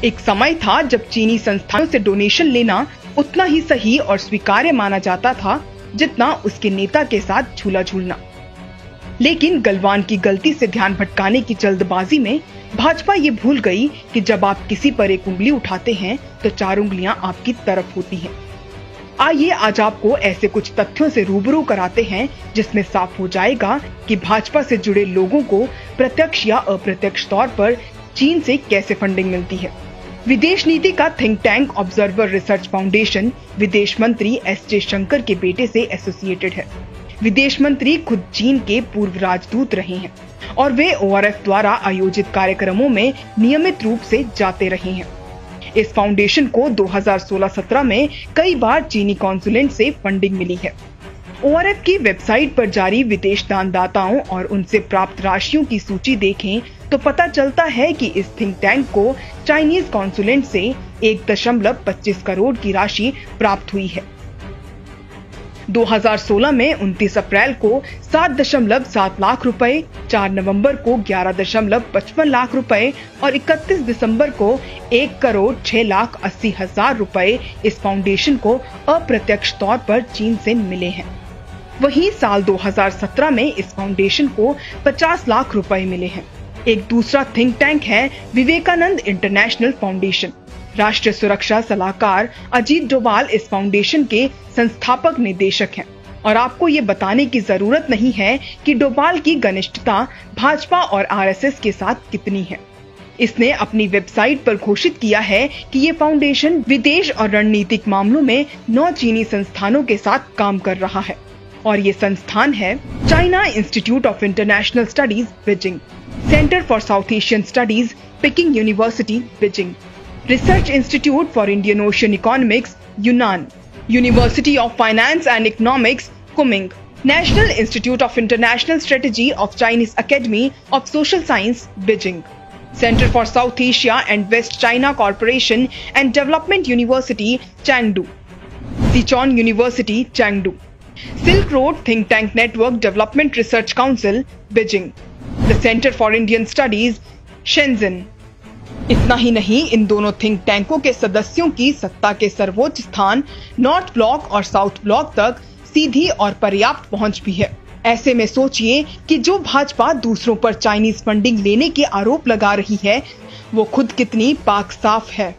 एक समय था जब चीनी संस्थानों से डोनेशन लेना उतना ही सही और स्वीकार्य माना जाता था जितना उसके नेता के साथ झूला झूलना। लेकिन गलवान की गलती से ध्यान भटकाने की जल्दबाजी में भाजपा ये भूल गई कि जब आप किसी पर एक उंगली उठाते हैं तो 4 उंगलियां आपकी तरफ होती हैं। आइए आज आपको ऐसे कुछ तथ्यों से रूबरू कराते हैं जिसमें साफ हो जाएगा कि भाजपा से जुड़े लोगों को प्रत्यक्ष या अप्रत्यक्ष तौर पर चीन से कैसे फंडिंग मिलती है। विदेश नीति का think tank observer research foundation विदेश मंत्री एस जयशंकर के बेटे से एसोसिएटेड है। विदेश मंत्री खुद चीन के पूर्व राजदूत रहे हैं और वे ORF द्वारा आयोजित कार्यक्रमों में नियमित रूप से जाते रहे हैं। इस फाउंडेशन को 2016-17 में कई बार चीनी कॉन्सुलेट से फंडिंग मिली है। ORF की वेबसाइट पर जारी विदेश दानदाताओं और उनसे प्राप्त राशियों की सूची देखें तो पता चलता है कि इस थिंक टैंक को चाइनीज कॉन्सुलेट से 1.25 करोड़ की राशि प्राप्त हुई है। 2016 में 29 अप्रैल को 7.7 लाख रुपए, 4 नवंबर को 11.55 लाख रुपए और 31 दिसंबर को 1,06,80,000 रुपए इस फाउंडेशन को अप्रत्यक्ष तौर पर चीन से मिले हैं। वहीं साल 2017 में इस फाउंडेशन को 50 लाख रुपए मिले हैं। एक दूसरा थिंक टैंक है विवेकानंद इंटरनेशनल फाउंडेशन। राष्ट्रीय सुरक्षा सलाहकार अजीत डोभाल इस फाउंडेशन के संस्थापक निदेशक हैं और आपको ये बताने की जरूरत नहीं है कि डोभाल की घनिष्ठता भाजपा और RSS के साथ कितनी है। इसने अपनी वेबसाइट पर घोषित किया है कि ये फाउंडेशन विदेश और रणनीतिक मामलों में 9 चीनी संस्थानों के साथ काम कर रहा है और ये संस्थान है China institute of international studies Beijing, centre for south Asian studies picking university Beijing, Research Institute for Indian Ocean Economics, Yunnan, University of Finance and Economics, Kunming, National Institute of International Strategy of Chinese Academy of Social Science, Beijing, Center for South Asia and West China Corporation and Development University, Chengdu, Sichuan University, Chengdu, Silk Road Think Tank Network Development Research Council, Beijing, the Center for Indian Studies, Shenzhen। इतना ही नहीं, इन दोनों think टैंकों के सदस्यों की सत्ता के सर्वोच्च स्थान नॉर्थ ब्लॉक और साउथ ब्लॉक तक सीधी और पर्याप्त पहुंच भी है। ऐसे में सोचिए कि जो भाजपा दूसरों पर चाइनीज फंडिंग लेने के आरोप लगा रही है वो खुद कितनी पाक साफ है।